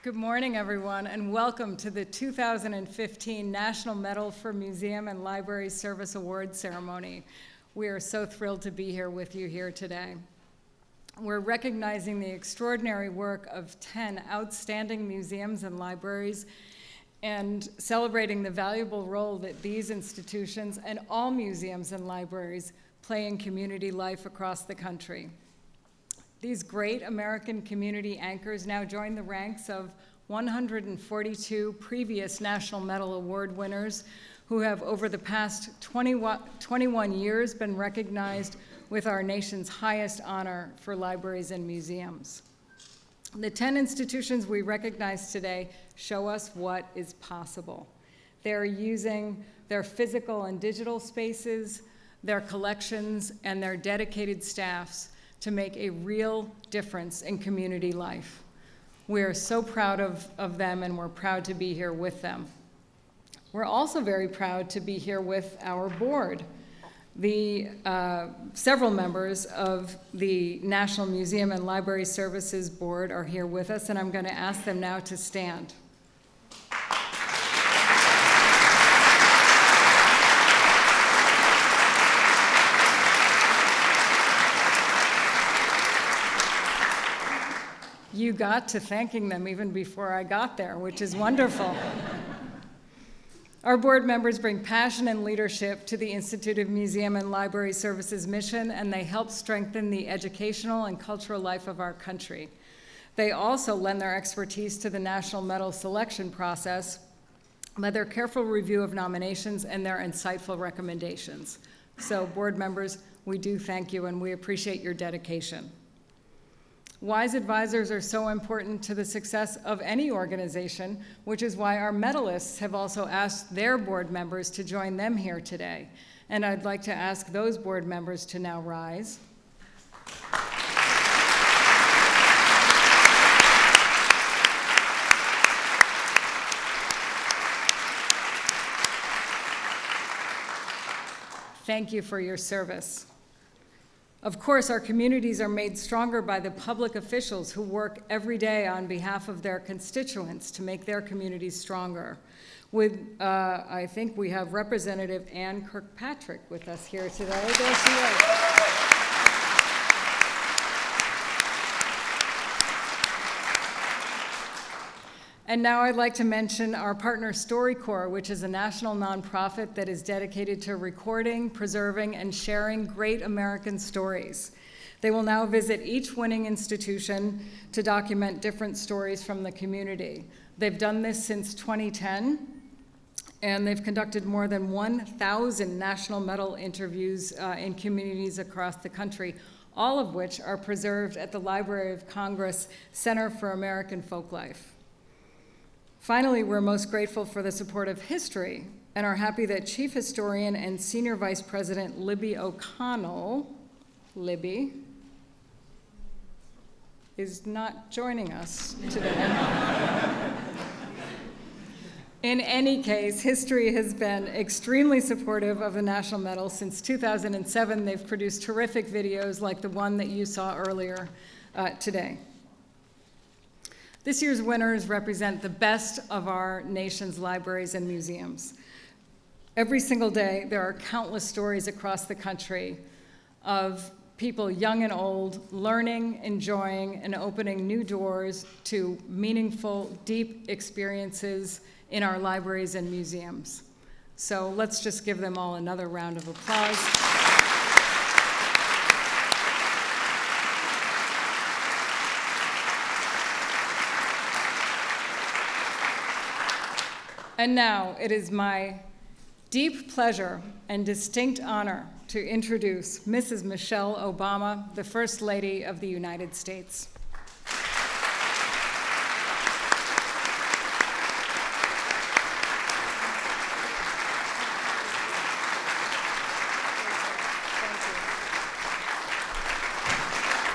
Good morning, everyone, and welcome to the 2015 National Medal for Museum and Library Service Awards ceremony. We are so thrilled to be here with you here today. We're recognizing the extraordinary work of 10 outstanding museums and libraries and celebrating the valuable role that these institutions and all museums and libraries play in community life across the country. These great American community anchors now join the ranks of 142 previous National Medal Award winners who have over the past 21 years been recognized with our nation's highest honor for libraries and museums. The 10 institutions we recognize today show us what is possible. They're using their physical and digital spaces, their collections, and their dedicated staffs to make a real difference in community life. We are so proud of them, and we're proud to be here with them. We're also very proud to be here with our board. The several members of the National Museum and Library Services Board are here with us, and I'm going to ask them now to stand. You got to thanking them even before I got there, which is wonderful. Our board members bring passion and leadership to the Institute of Museum and Library Services mission, and they help strengthen the educational and cultural life of our country. They also lend their expertise to the National Medal selection process by their careful review of nominations and their insightful recommendations. So, board members, we do thank you, and we appreciate your dedication. Wise advisors are so important to the success of any organization, which is why our medalists have also asked their board members to join them here today. And I'd like to ask those board members to now rise. Thank you for your service. Of course, our communities are made stronger by the public officials who work every day on behalf of their constituents to make their communities stronger. I think we have Representative Ann Kirkpatrick with us here today. There she is. And now I'd like to mention our partner StoryCorps, which is a national nonprofit that is dedicated to recording, preserving, and sharing great American stories. They will now visit each winning institution to document different stories from the community. They've done this since 2010, and they've conducted more than 1,000 National Medal interviews in communities across the country, all of which are preserved at the Library of Congress Center for American Folklife. Finally, we're most grateful for the support of history and are happy that Chief Historian and Senior Vice President Libby O'Connell, Libby, is not joining us today. In any case, history has been extremely supportive of the National Medal. Since 2007, they've produced terrific videos like the one that you saw earlier today. This year's winners represent the best of our nation's libraries and museums. Every single day, there are countless stories across the country of people young and old learning, enjoying, and opening new doors to meaningful, deep experiences in our libraries and museums. So let's just give them all another round of applause. And now it is my deep pleasure and distinct honor to introduce Mrs. Michelle Obama, the First Lady of the United States.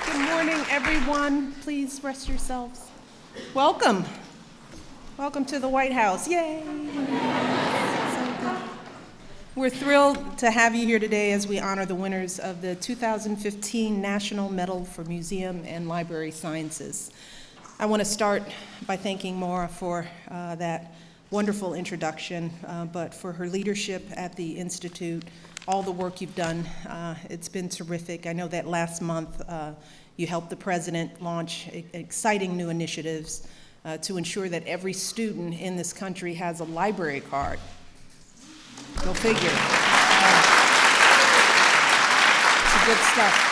Good morning, everyone. Please rest yourselves. Welcome. Welcome to the White House. Yay! We're thrilled to have you here today as we honor the winners of the 2015 National Medal for Museum and Library Sciences. I want to start by thanking Maura for that wonderful introduction, but for her leadership at the Institute, all the work you've done. It's been terrific. I know that last month you helped the president launch exciting new initiatives to ensure that every student in this country has a library card. Go figure. It's good stuff.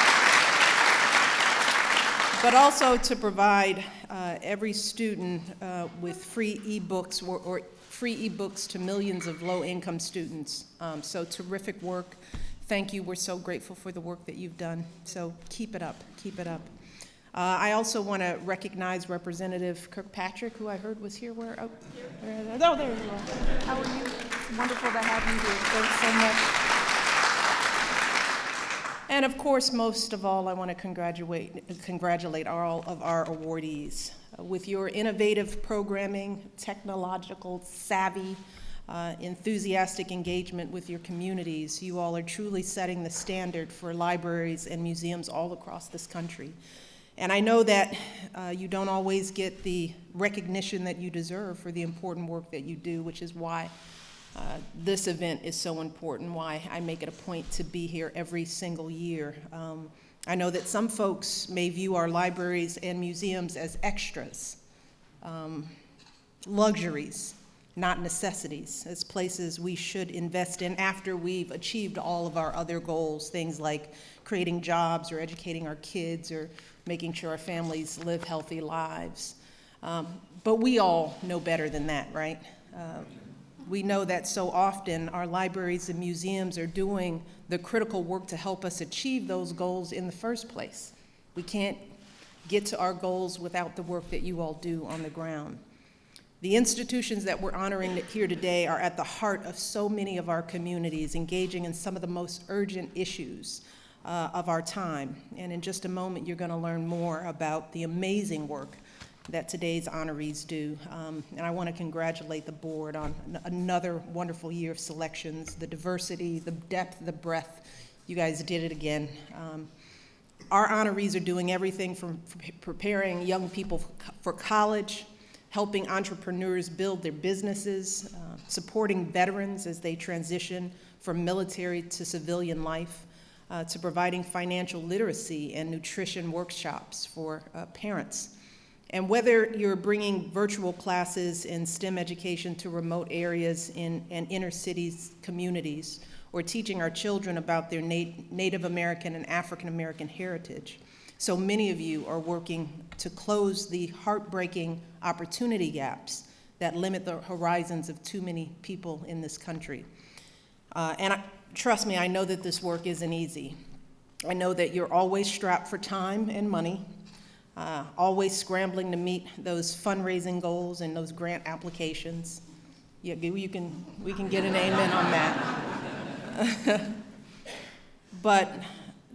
But also to provide every student with free ebooks or free ebooks to millions of low-income students. So terrific work. Thank you. We're so grateful for the work that you've done. So keep it up. Keep it up. I also want to recognize Representative Kirkpatrick, who I heard was here. Where? Oh, there you are. How are you? It's wonderful to have you here. Thanks so much. And of course, most of all, I want to congratulate all of our awardees. With your innovative programming, technological savvy, enthusiastic engagement with your communities, you all are truly setting the standard for libraries and museums all across this country. And I know that you don't always get the recognition that you deserve for the important work that you do, which is why this event is so important, why I make it a point to be here every single year. I know that some folks may view our libraries and museums as extras, luxuries, not necessities, as places we should invest in after we've achieved all of our other goals, things like creating jobs or educating our kids or making sure our families live healthy lives. But we all know better than that, right? We know that so often our libraries and museums are doing the critical work to help us achieve those goals in the first place. We can't get to our goals without the work that you all do on the ground. The institutions that we're honoring here today are at the heart of so many of our communities, engaging in some of the most urgent issues of our time. And in just a moment, you're going to learn more about the amazing work that today's honorees do. And I want to congratulate the board on another wonderful year of selections, the diversity, the depth, the breadth. You guys did it again. Our honorees are doing everything from preparing young people for college, helping entrepreneurs build their businesses, supporting veterans as they transition from military to civilian life, to providing financial literacy and nutrition workshops for parents. And whether you're bringing virtual classes in STEM education to remote areas and inner cities communities, or teaching our children about their Native American and African American heritage, so many of you are working to close the heartbreaking opportunity gaps that limit the horizons of too many people in this country. Trust me, I know that this work isn't easy. I know that you're always strapped for time and money, always scrambling to meet those fundraising goals and those grant applications. Yeah, we can get an amen on that. But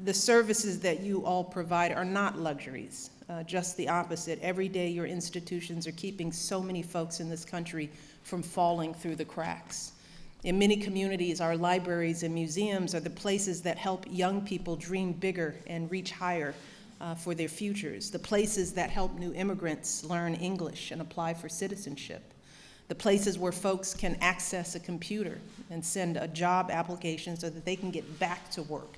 the services that you all provide are not luxuries, just the opposite. Every day your institutions are keeping so many folks in this country from falling through the cracks. In many communities, our libraries and museums are the places that help young people dream bigger and reach higher for their futures, the places that help new immigrants learn English and apply for citizenship, the places where folks can access a computer and send a job application so that they can get back to work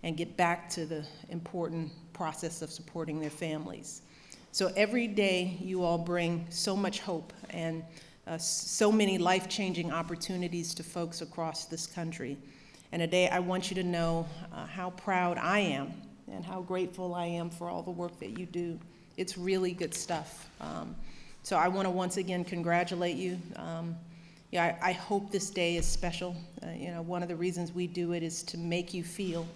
and get back to the important process of supporting their families. So every day you all bring so much hope and so many life-changing opportunities to folks across this country. And today I want you to know how proud I am and how grateful I am for all the work that you do. It's really good stuff. So I want to once again congratulate you. I hope this day is special. One of the reasons we do it is to make you feel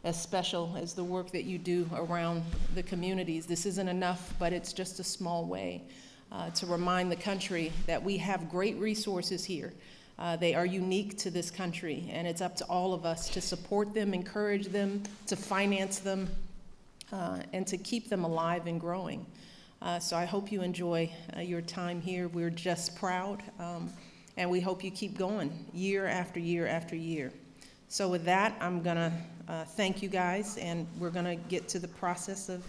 as special as the work that you do around the communities. This isn't enough, but it's just a small way to remind the country that we have great resources here. They are unique to this country, and it's up to all of us to support them, encourage them, to finance them, and to keep them alive and growing. So I hope you enjoy your time here. We're just proud, and we hope you keep going year after year after year. So with that, I'm gonna thank you guys, and we're gonna get to the process of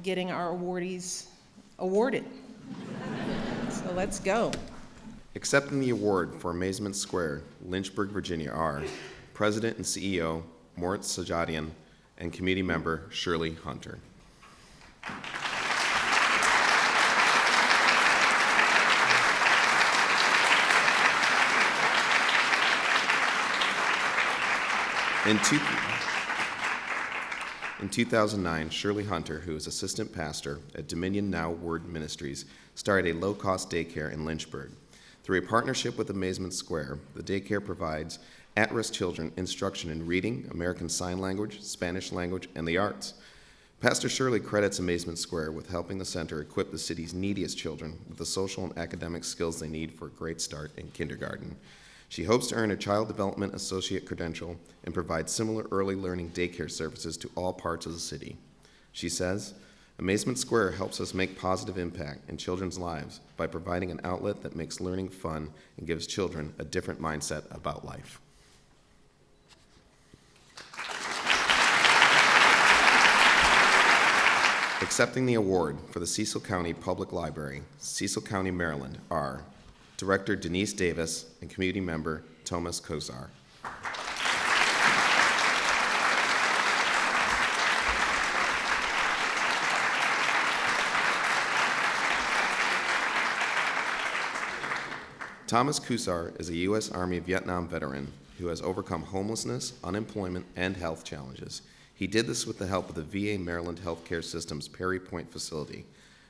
getting our awardees awarded. So let's go. Accepting the award for Amazement Square, Lynchburg, Virginia are President and CEO Moritz Sajadian and committee member Shirley Hunter. In 2009, Shirley Hunter, who is assistant pastor at Dominion Now Word Ministries, started a low-cost daycare in Lynchburg. Through a partnership with Amazement Square, the daycare provides at-risk children instruction in reading, American Sign Language, Spanish language, and the arts. Pastor Shirley credits Amazement Square with helping the center equip the city's neediest children with the social and academic skills they need for a great start in kindergarten. She hopes to earn a Child Development Associate credential and provide similar early learning daycare services to all parts of the city. She says, Amazement Square helps us make positive impact in children's lives by providing an outlet that makes learning fun and gives children a different mindset about life. Accepting the award for the Cecil County Public Library, Cecil County, Maryland, are Director Denise Davis and community member Thomas Kosar. Thomas Kusar is a U.S. Army Vietnam veteran who has overcome homelessness, unemployment, and health challenges. He did this with the help of the VA Maryland Healthcare System's Perry Point facility.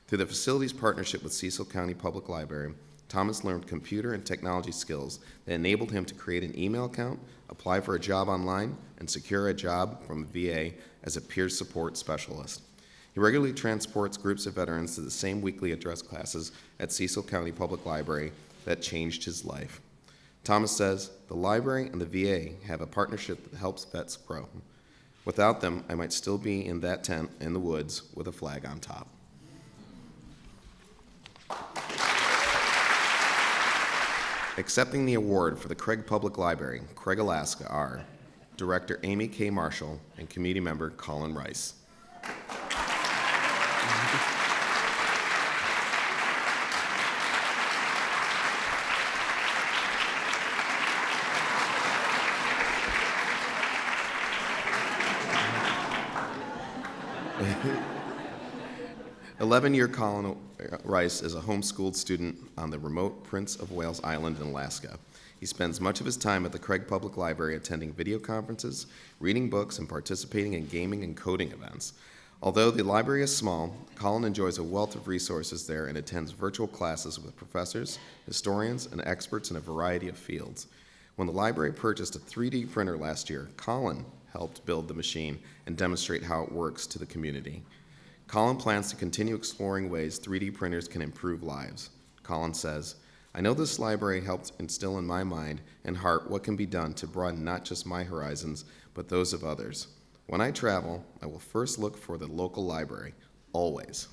Through the facility's partnership with Cecil County Public Library, Thomas learned computer and technology skills that enabled him to create an email account, apply for a job online, and secure a job from VA as a peer support specialist. He regularly transports groups of veterans to the same weekly address classes at Cecil County Public Library that changed his life. Thomas says, the library and the VA have a partnership that helps vets grow. Without them, I might still be in that tent in the woods with a flag on top. Accepting the award for the Craig Public Library, Craig, Alaska, are Director Amy K. Marshall and community member Colin Rice. 11-year Colin Rice is a homeschooled student on the remote Prince of Wales Island in Alaska. He spends much of his time at the Craig Public Library attending video conferences, reading books, and participating in gaming and coding events. Although the library is small, Colin enjoys a wealth of resources there and attends virtual classes with professors, historians, and experts in a variety of fields. When the library purchased a 3D printer last year, Colin helped build the machine and demonstrate how it works to the community. Colin plans to continue exploring ways 3D printers can improve lives. Colin says, I know this library helped instill in my mind and heart what can be done to broaden not just my horizons, but those of others. When I travel, I will first look for the local library, always.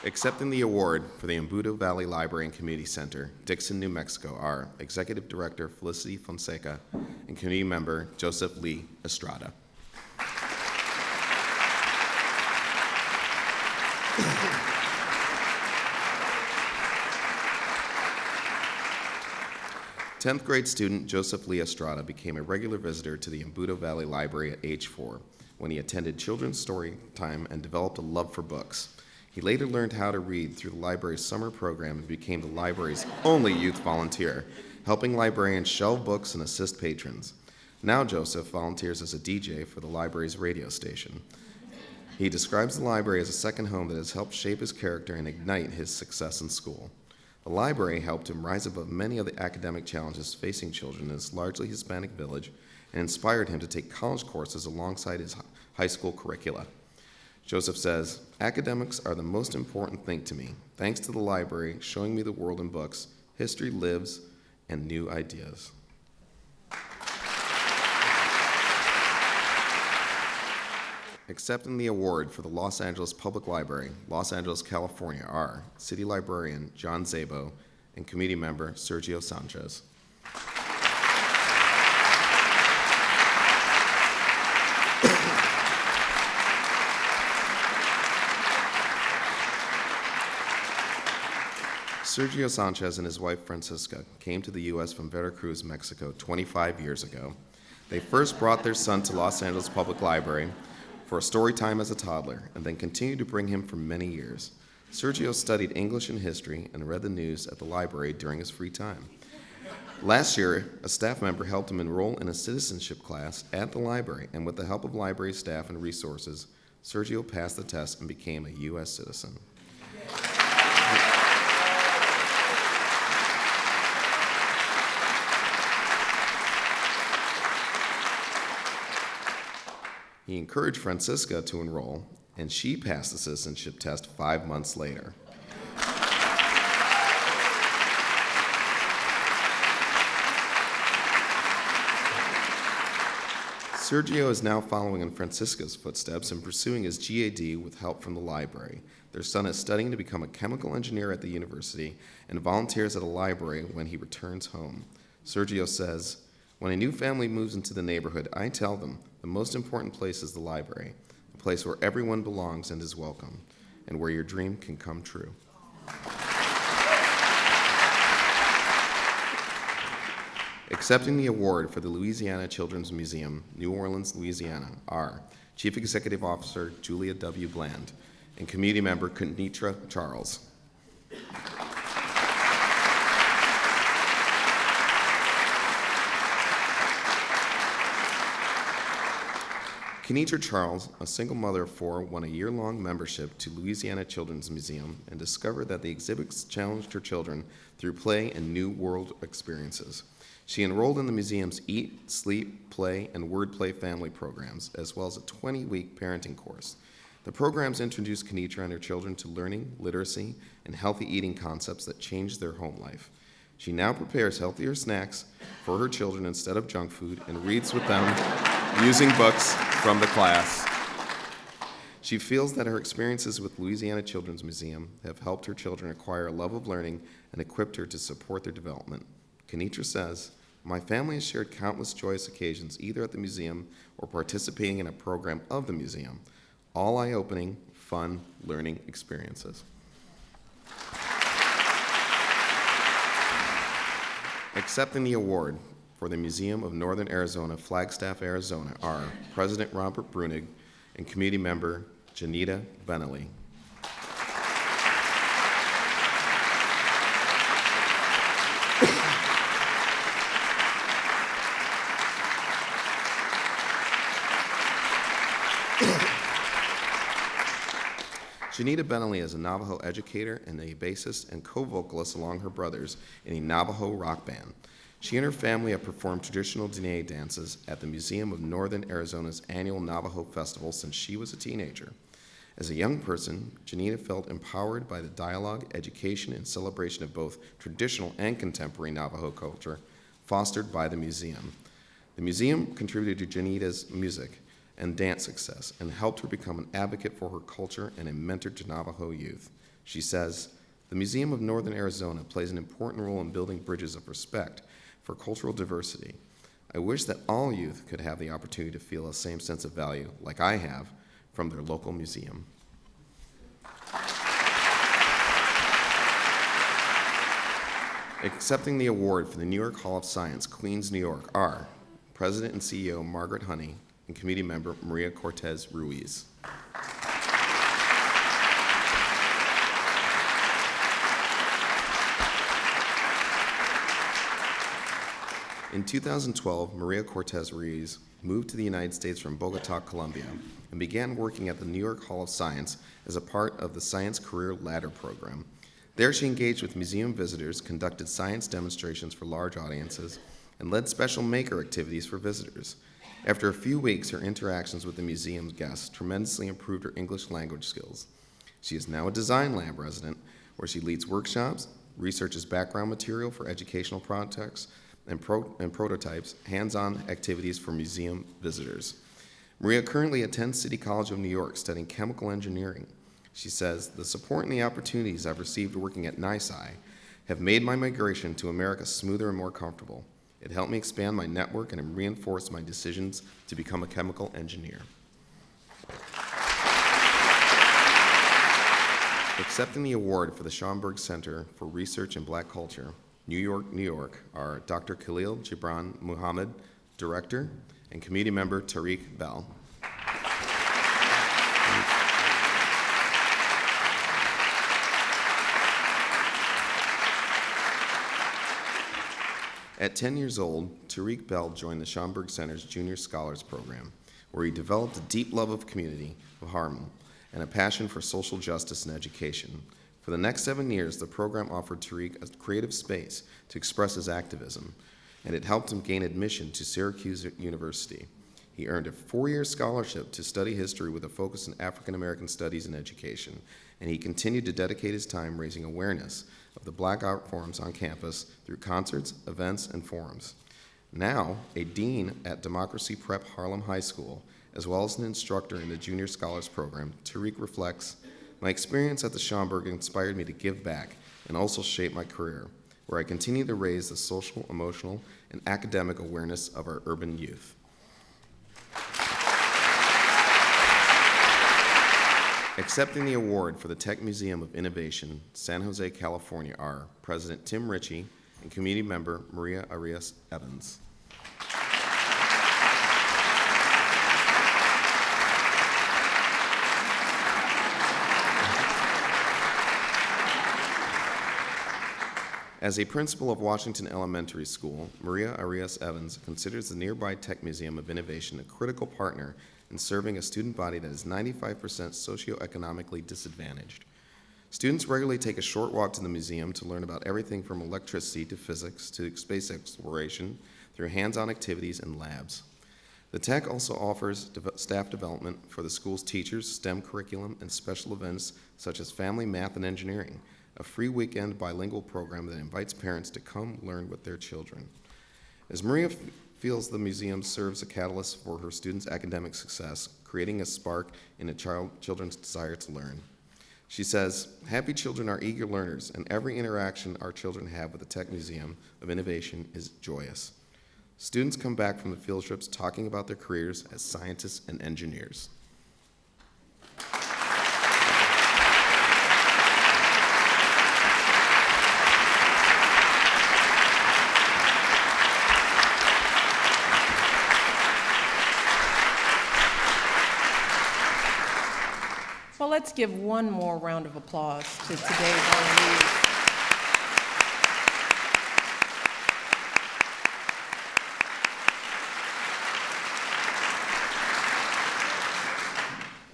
Accepting the award for the Embudo Valley Library and Community Center, Dixon, New Mexico, are Executive Director Felicity Fonseca and community member Joseph Lee Estrada. Tenth grade student Joseph Lee Estrada became a regular visitor to the Embudo Valley Library at age 4 when he attended children's story time and developed a love for books. He later learned how to read through the library's summer program and became the library's only youth volunteer, helping librarians shelve books and assist patrons. Now Joseph volunteers as a DJ for the library's radio station. He describes the library as a second home that has helped shape his character and ignite his success in school. The library helped him rise above many of the academic challenges facing children in this largely Hispanic village and inspired him to take college courses alongside his high school curricula. Joseph says, academics are the most important thing to me. Thanks to the library showing me the world in books, history lives, and new ideas. Accepting the award for the Los Angeles Public Library, Los Angeles, California, are City Librarian John Zabo and committee member Sergio Sanchez. Sergio Sanchez and his wife Francisca came to the U.S. from Veracruz, Mexico 25 years ago. They first brought their son to Los Angeles Public Library for a story time as a toddler, and then continued to bring him for many years. Sergio studied English and history and read the news at the library during his free time. Last year, a staff member helped him enroll in a citizenship class at the library, and with the help of library staff and resources, Sergio passed the test and became a U.S. citizen. He encouraged Francisca to enroll, and she passed the citizenship test 5 months later. Sergio is now following in Francisca's footsteps and pursuing his GAD with help from the library. Their son is studying to become a chemical engineer at the university and volunteers at a library when he returns home. Sergio says, "When a new family moves into the neighborhood, I tell them the most important place is the library, a place where everyone belongs and is welcome, and where your dream can come true." Accepting the award for the Louisiana Children's Museum, New Orleans, Louisiana, are Chief Executive Officer Julia W. Bland and community member Kenitra Charles. Kenitra Charles, a single mother of 4, won a year-long membership to Louisiana Children's Museum and discovered that the exhibits challenged her children through play and new world experiences. She enrolled in the museum's Eat, Sleep, Play, and Wordplay family programs, as well as a 20-week parenting course. The programs introduced Kenitra and her children to learning, literacy, and healthy eating concepts that changed their home life. She now prepares healthier snacks for her children instead of junk food and reads with them using books from the class. She feels that her experiences with Louisiana Children's Museum have helped her children acquire a love of learning and equipped her to support their development. Kenitra says, "My family has shared countless joyous occasions either at the museum or participating in a program of the museum. All eye-opening, fun, learning experiences." Accepting the award for the Museum of Northern Arizona, Flagstaff, Arizona, are President Robert Brunig and community member Janita Benelli. Janita Benelli is a Navajo educator and a bassist and co-vocalist along her brothers in a Navajo rock band. She and her family have performed traditional Dene dances at the Museum of Northern Arizona's annual Navajo Festival since she was a teenager. As a young person, Janita felt empowered by the dialogue, education, and celebration of both traditional and contemporary Navajo culture fostered by the museum. The museum contributed to Janita's music and dance success and helped her become an advocate for her culture and a mentor to Navajo youth. She says, "The Museum of Northern Arizona plays an important role in building bridges of respect for cultural diversity. I wish that all youth could have the opportunity to feel the same sense of value, like I have, from their local museum." Accepting the award for the New York Hall of Science, Queens, New York, are President and CEO Margaret Honey and committee member Maria Cortez Ruiz. In 2012, Maria Cortez Ruiz moved to the United States from Bogota, Colombia, and began working at the New York Hall of Science as a part of the Science Career Ladder program. There she engaged with museum visitors, conducted science demonstrations for large audiences, and led special maker activities for visitors. After a few weeks, her interactions with the museum's guests tremendously improved her English language skills. She is now a design lab resident where she leads workshops, researches background material for educational projects, and prototypes hands-on activities for museum visitors. Maria currently attends City College of New York studying chemical engineering. She says, "The support and the opportunities I've received working at NYSCI have made my migration to America smoother and more comfortable. It helped me expand my network and reinforced my decisions to become a chemical engineer." Accepting the award for the Schomburg Center for Research in Black Culture, New York, New York, are Dr. Khalil Gibran Muhammad, Director, and Committee Member Tariq Bell. At 10 years old, Tariq Bell joined the Schomburg Center's Junior Scholars Program, where he developed a deep love of community, of harmony, and a passion for social justice and education. For the next 7 years, the program offered Tariq a creative space to express his activism, and it helped him gain admission to Syracuse University. He earned a 4-year scholarship to study history with a focus in African American studies and education, and he continued to dedicate his time raising awareness of the Black art forms on campus through concerts, events, and forums. Now, a dean at Democracy Prep Harlem High School, as well as an instructor in the Junior Scholars Program, Tariq reflects, "My experience at the Schomburg inspired me to give back and also shape my career, where I continue to raise the social, emotional, and academic awareness of our urban youth." Accepting the award for the Tech Museum of Innovation, San Jose, California, are President Tim Ritchie and Community Member Maria Arias Evans. As a principal of Washington Elementary School, Maria Arias Evans considers the nearby Tech Museum of Innovation a critical partner in serving a student body that is 95% socioeconomically disadvantaged. Students regularly take a short walk to the museum to learn about everything from electricity to physics to space exploration through hands-on activities and labs. The Tech also offers staff development for the school's teachers, STEM curriculum, and special events such as family, math, and engineering, a free weekend bilingual program that invites parents to come learn with their children. As Maria feels the museum serves a catalyst for her students' academic success, creating a spark in children's desire to learn. She says, "Happy children are eager learners, and every interaction our children have with the Tech Museum of Innovation is joyous. Students come back from the field trips talking about their careers as scientists and engineers." Well, let's give one more round of applause to today's honorees.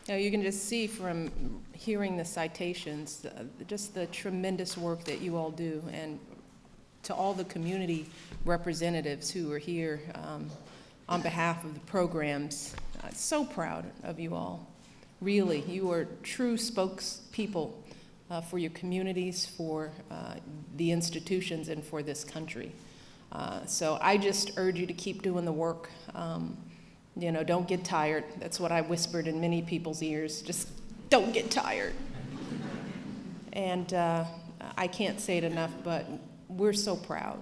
Now, you can just see from hearing the citations, just the tremendous work that you all do, and to all the community representatives who are here on behalf of the programs, so proud of you all. Really, you are true spokespeople for your communities, for the institutions, and for this country. So I just urge you to keep doing the work. Don't get tired. That's what I whispered in many people's ears. Just don't get tired. And I can't say it enough, but we're so proud.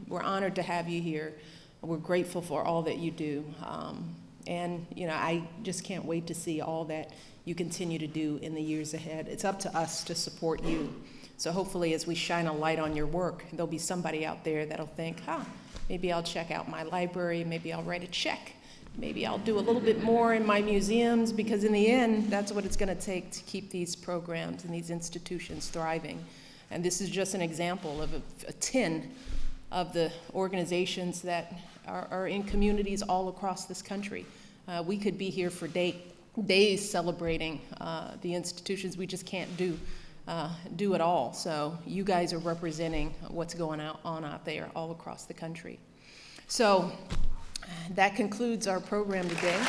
We're honored to have you here. We're grateful for all that you do. And I just can't wait to see all that you continue to do in the years ahead. It's up to us to support you. So hopefully as we shine a light on your work, there'll be somebody out there that'll think, maybe I'll check out my library, maybe I'll write a check, maybe I'll do a little bit more in my museums, because in the end, that's what it's going to take to keep these programs and these institutions thriving. And this is just an example of a 10 of the organizations that are in communities all across this country. We could be here for days celebrating the institutions. We just can't do it all. So you guys are representing what's going on out there all across the country. So that concludes our program today.